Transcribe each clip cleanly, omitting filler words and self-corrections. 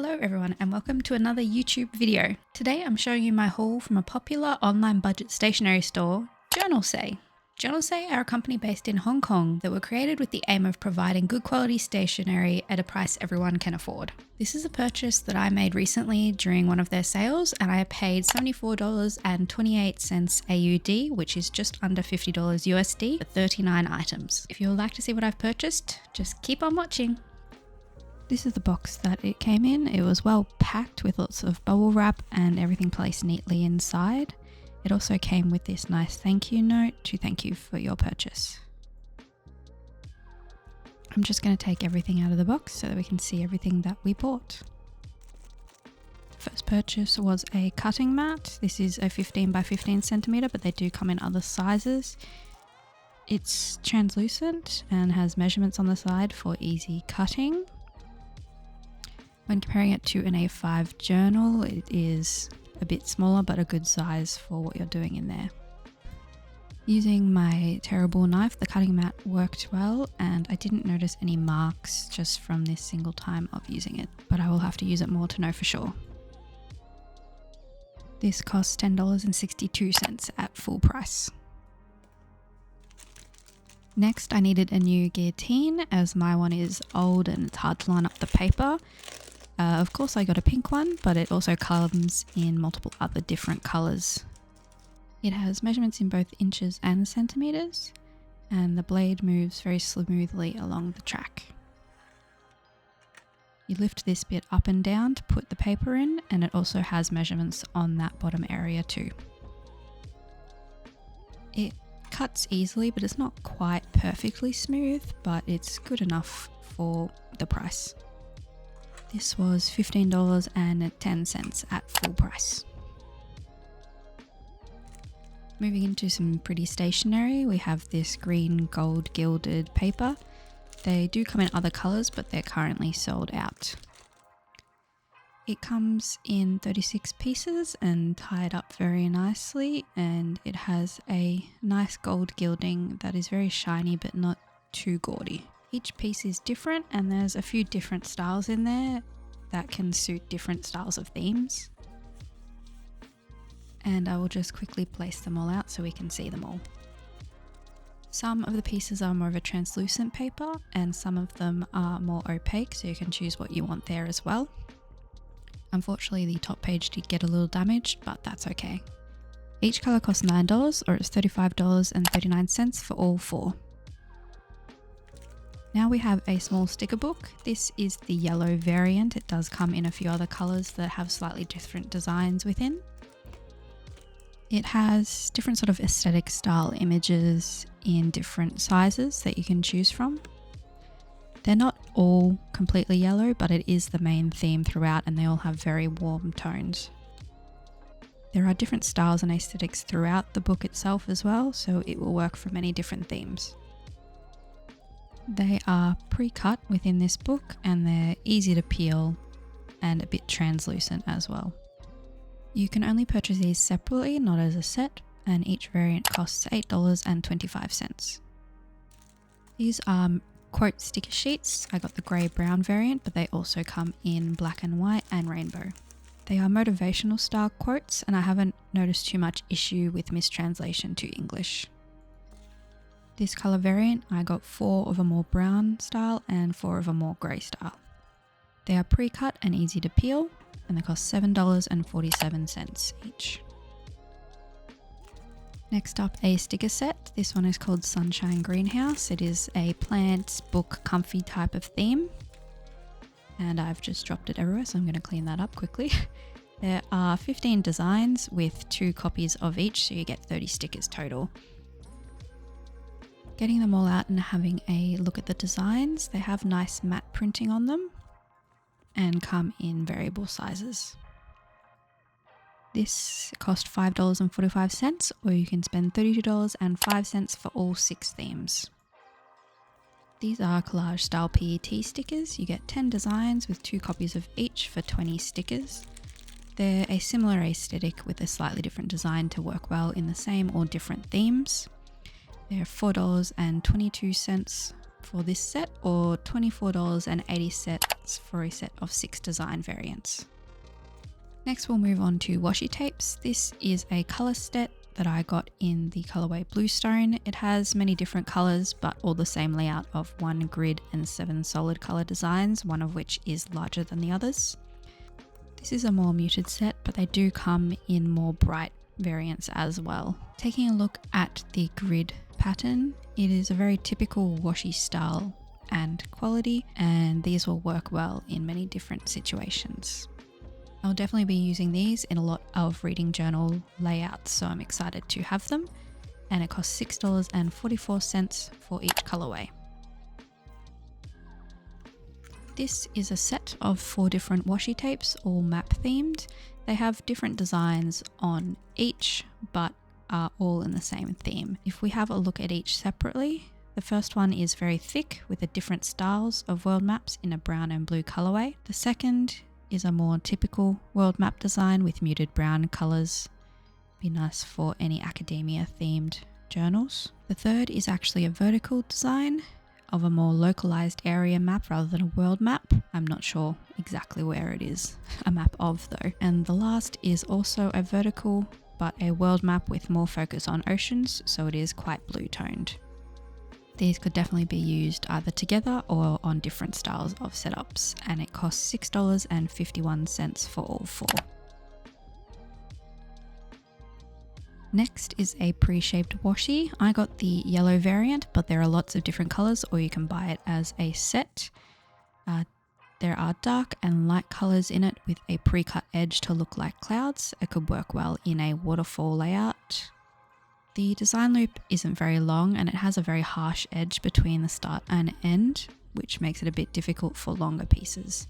Hello everyone and welcome to another YouTube video. Today I'm showing you my haul from a popular online budget stationery store, Journalsay. Journalsay are a company based in Hong Kong that were created with the aim of providing good quality stationery at a price everyone can afford. This is a purchase that I made recently during one of their sales and I paid $74.28 AUD, which is just under $50 USD for 39 items. If you would like to see what I've purchased, just keep on watching. This is the box that it came in. It was well packed with lots of bubble wrap and everything placed neatly inside. It also came with this nice thank you note to thank you for your purchase. I'm just going to take everything out of the box so that we can see everything that we bought. The first purchase was a cutting mat. This is a 15 by 15 centimeter, but they do come in other sizes. It's translucent and has measurements on the side for easy cutting. When comparing it to an A5 journal, it is a bit smaller but a good size for what you're doing in there. Using my terrible knife, the cutting mat worked well and I didn't notice any marks just from this single time of using it, but I will have to use it more to know for sure. This costs $10.62 at full price. Next, I needed a new guillotine as my one is old and it's hard to line up the paper. Of course I got a pink one, but it also comes in multiple other different colours. It has measurements in both inches and centimetres, and the blade moves very smoothly along the track. You lift this bit up and down to put the paper in, and it also has measurements on that bottom area too. It cuts easily, but it's not quite perfectly smooth, but it's good enough for the price. This was $15.10 at full price. Moving into some pretty stationery, we have this green gold gilded paper. They do come in other colours, but they're currently sold out. It comes in 36 pieces and tied up very nicely, and it has a nice gold gilding that is very shiny but not too gaudy. Each piece is different and there's a few different styles in there that can suit different styles of themes. And I will just quickly place them all out so we can see them all. Some of the pieces are more of a translucent paper and some of them are more opaque, so you can choose what you want there as well. Unfortunately, the top page did get a little damaged, but that's okay. Each colour costs $9 or it's $35.39 for all four. Now we have a small sticker book. This is the yellow variant. It does come in a few other colours that have slightly different designs within. It has different sort of aesthetic style images in different sizes that you can choose from. They're not all completely yellow, but it is the main theme throughout and they all have very warm tones. There are different styles and aesthetics throughout the book itself as well, so it will work for many different themes. They are pre-cut within this book and they're easy to peel and a bit translucent as well. You can only purchase these separately, not as a set, and each variant costs $8.25. These are quote sticker sheets. I got the grey-brown variant, but they also come in black and white and rainbow. They are motivational style quotes and I haven't noticed too much issue with mistranslation to English. This colour variant, I got 4 of a more brown style and 4 of a more grey style. They are pre-cut and easy to peel and they cost $7.47 each. Next up, a sticker set. This one is called Sunshine Greenhouse. It is a plant, book, comfy type of theme. And I've just dropped it everywhere, so I'm going to clean that up quickly. There are 15 designs with 2 copies of each, so you get 30 stickers total. Getting them all out and having a look at the designs, they have nice matte printing on them and come in variable sizes. This cost $5.45 or you can spend $32.05 for all 6 themes. These are collage style PET stickers. You get 10 designs with 2 copies of each for 20 stickers. They're a similar aesthetic with a slightly different design to work well in the same or different themes. They're $4.22 for this set, or $24.80 for a set of 6 design variants. Next we'll move on to washi tapes. This is a colour set that I got in the colourway Bluestone. It has many different colours but all the same layout of 1 grid and 7 solid colour designs, one of which is larger than the others. This is a more muted set, but they do come in more bright variants as well. Taking a look at the grid pattern, it is a very typical washi style and quality, and these will work well in many different situations. I'll definitely be using these in a lot of reading journal layouts, so I'm excited to have them, and it costs $6.44 for each colorway. This is a set of 4 different washi tapes, all map themed. They have different designs on each, but are all in the same theme. If we have a look at each separately, the first one is very thick with the different styles of world maps in a brown and blue colorway. The second is a more typical world map design with muted brown colours. Be nice for any academia themed journals. The third is actually a vertical design of a more localized area map rather than a world map. I'm not sure exactly where it is a map of though. And the last is also a vertical but a world map with more focus on oceans, so it is quite blue toned. These could definitely be used either together or on different styles of setups, and it costs $6.51 for all 4. Next is a pre-shaped washi. I got the yellow variant, but there are lots of different colours, or you can buy it as a set. There are dark and light colours in it with a pre-cut edge to look like clouds. It could work well in a waterfall layout. The design loop isn't very long and it has a very harsh edge between the start and end, which makes it a bit difficult for longer pieces.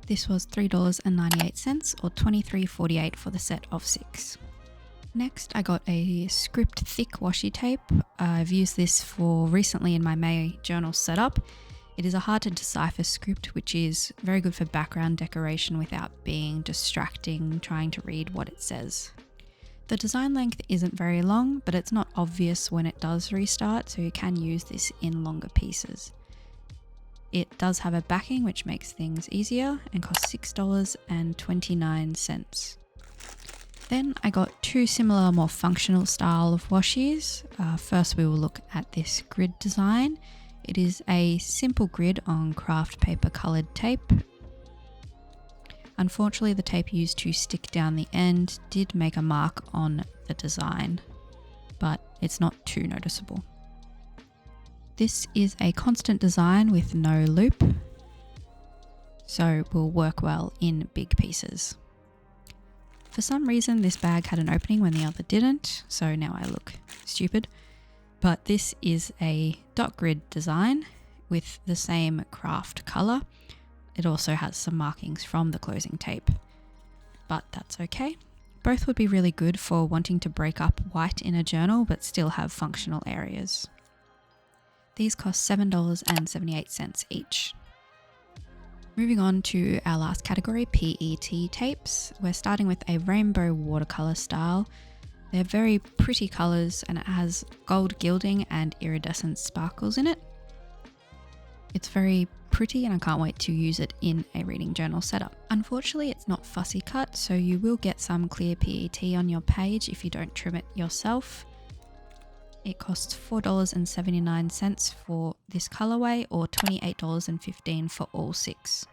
This was $3.98 or $23.48 for the set of 6. Next, I got a script thick washi tape. I've used this for recently in my May journal setup. It is a hard to decipher script, which is very good for background decoration without being distracting trying to read what it says. The design length isn't very long, but it's not obvious when it does restart, so you can use this in longer pieces. It does have a backing, which makes things easier, and costs $6.29. Then I got 2 similar, more functional style of washies. First we will look at this grid design. It is a simple grid on craft paper coloured tape. Unfortunately, the tape used to stick down the end did make a mark on the design, but it's not too noticeable. This is a constant design with no loop, so will work well in big pieces. For some reason, this bag had an opening when the other didn't, so now I look stupid. But this is a dot grid design with the same craft colour. It also has some markings from the closing tape, but that's okay. Both would be really good for wanting to break up white in a journal but still have functional areas. These cost $7.78 each. Moving on to our last category, PET tapes. We're starting with a rainbow watercolour style. They're very pretty colours and it has gold gilding and iridescent sparkles in it. It's very pretty and I can't wait to use it in a reading journal setup. Unfortunately, it's not fussy cut, so you will get some clear PET on your page if you don't trim it yourself. It costs $4.79 for this colorway or $28.15 for all 6.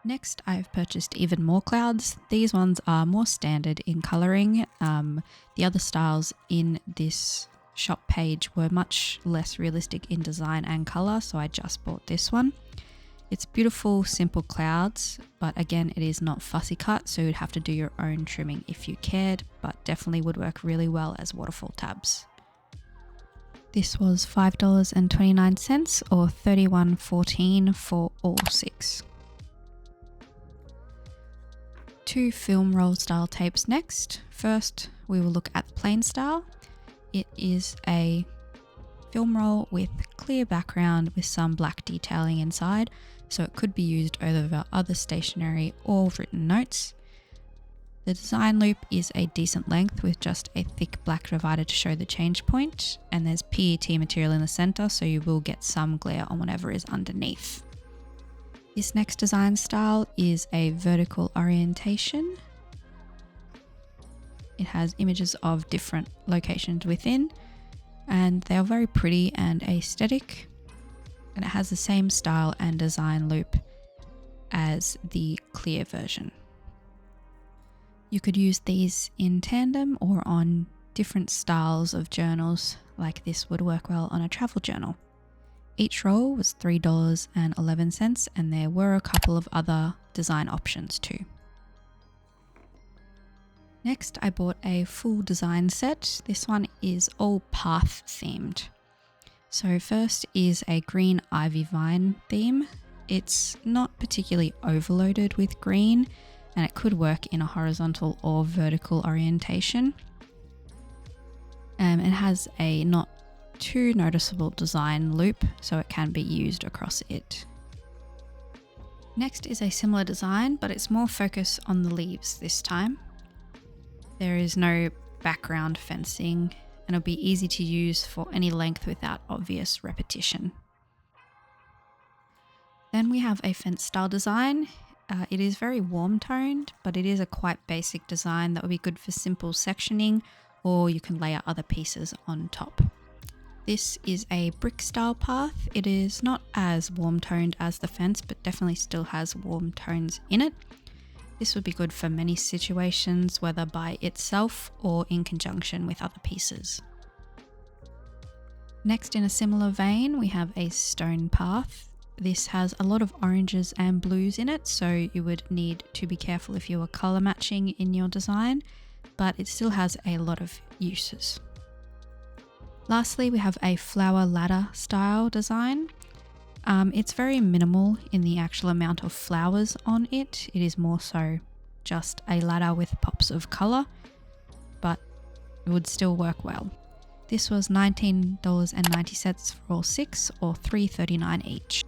Next, I've purchased even more clouds. These ones are more standard in colouring. The other styles in this shop page were much less realistic in design and colour, so I just bought this one. It's beautiful, simple clouds, but again, it is not fussy cut, so you'd have to do your own trimming if you cared, but definitely would work really well as waterfall tabs. This was $5.29 or $31.14 for all 6. 2 film roll style tapes next. First, we will look at the plain style. It is a film roll with clear background with some black detailing inside, so it could be used over other stationery or written notes. The design loop is a decent length with just a thick black divider to show the change point, and there's PET material in the center, so you will get some glare on whatever is underneath. This next design style is a vertical orientation. It has images of different locations within, and they are very pretty and aesthetic, and it has the same style and design loop as the clear version. You could use these in tandem or on different styles of journals, like this would work well on a travel journal. Each roll was $3.11, and there were a couple of other design options too. Next, I bought a full design set. This one is all path themed. So first is a green ivy vine theme. It's not particularly overloaded with green, and it could work in a horizontal or vertical orientation. It has a not too noticeable design loop, so it can be used across it. Next is a similar design, but it's more focused on the leaves this time. There is no background fencing, and it'll be easy to use for any length without obvious repetition. Then we have a fence style design. It is very warm toned, but it is a quite basic design that would be good for simple sectioning, or you can layer other pieces on top. This is a brick style path. It is not as warm toned as the fence, but definitely still has warm tones in it. This would be good for many situations, whether by itself or in conjunction with other pieces. Next, in a similar vein, we have a stone path. This has a lot of oranges and blues in it, so you would need to be careful if you are color matching in your design, but it still has a lot of uses. Lastly, we have a flower ladder style design. It's very minimal in the actual amount of flowers on it. It is more so just a ladder with pops of color, but it would still work well. This was $19.90 for all 6, or $3.39 each.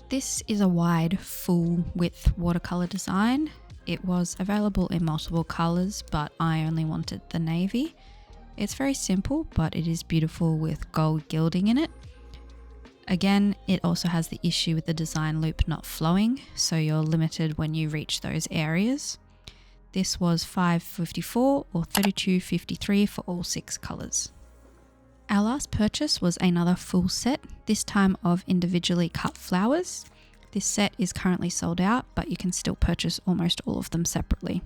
This is a wide, full width watercolor design. It was available in multiple colors, but I only wanted the navy. It's very simple, but it is beautiful with gold gilding in it. Again, it also has the issue with the design loop not flowing, so you're limited when you reach those areas. This was $5.54 or $32.53 for all 6 colors. Our last purchase was another full set, this time of individually cut flowers. This set is currently sold out, but you can still purchase almost all of them separately.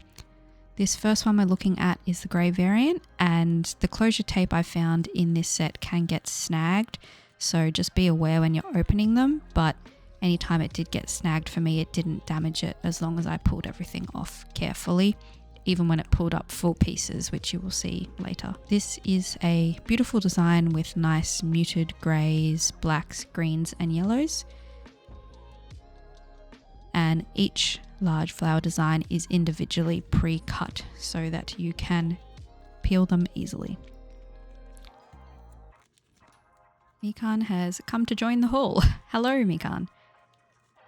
This first one we're looking at is the grey variant, and the closure tape I found in this set can get snagged, so just be aware when you're opening them, but anytime it did get snagged for me, it didn't damage it as long as I pulled everything off carefully, even when it pulled up full pieces, which you will see later. This is a beautiful design with nice muted greys, blacks, greens and yellows. And each large flower design is individually pre-cut so that you can peel them easily. Mikan has come to join the haul. Hello, Mikan.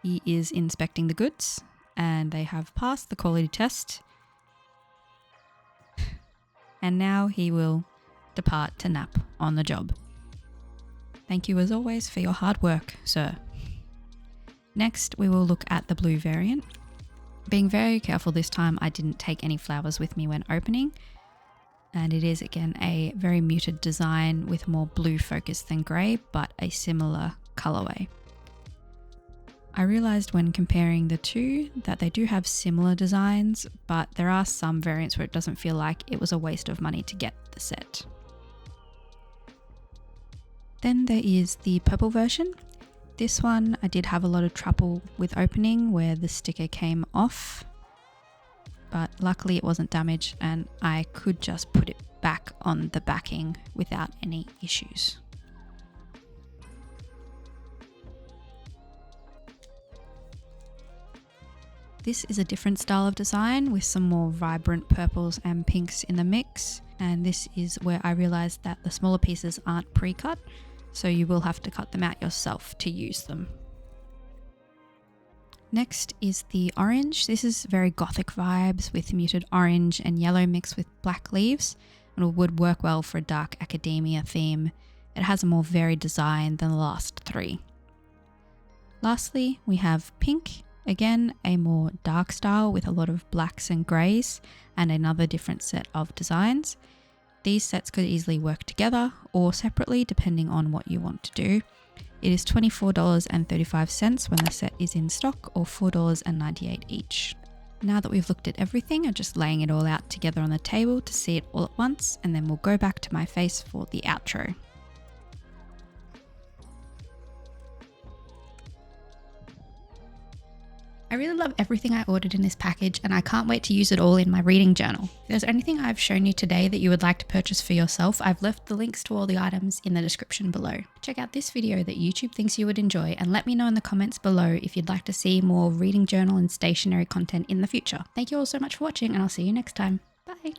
He is inspecting the goods and they have passed the quality test. And now he will depart to nap on the job. Thank you as always for your hard work, sir. Next, we will look at the blue variant. Being very careful this time, I didn't take any flowers with me when opening. And it is again a very muted design with more blue focus than grey, but a similar colorway. I realized when comparing the two that they do have similar designs, but there are some variants where it doesn't feel like it was a waste of money to get the set. Then there is the purple version. This one I did have a lot of trouble with opening where the sticker came off, but luckily it wasn't damaged and I could just put it back on the backing without any issues. This is a different style of design with some more vibrant purples and pinks in the mix, and this is where I realized that the smaller pieces aren't pre-cut, so you will have to cut them out yourself to use them. Next is the orange. This is very gothic vibes with muted orange and yellow mixed with black leaves, and it would work well for a dark academia theme. It has a more varied design than the last three. Lastly, we have pink. Again, a more dark style with a lot of blacks and greys and another different set of designs. These sets could easily work together or separately depending on what you want to do. It is $24.35 when the set is in stock, or $4.98 each. Now that we've looked at everything, I'm just laying it all out together on the table to see it all at once, and then we'll go back to my face for the outro. I really love everything I ordered in this package, and I can't wait to use it all in my reading journal. If there's anything I've shown you today that you would like to purchase for yourself, I've left the links to all the items in the description below. Check out this video that YouTube thinks you would enjoy, and let me know in the comments below if you'd like to see more reading journal and stationery content in the future. Thank you all so much for watching, and I'll see you next time. Bye!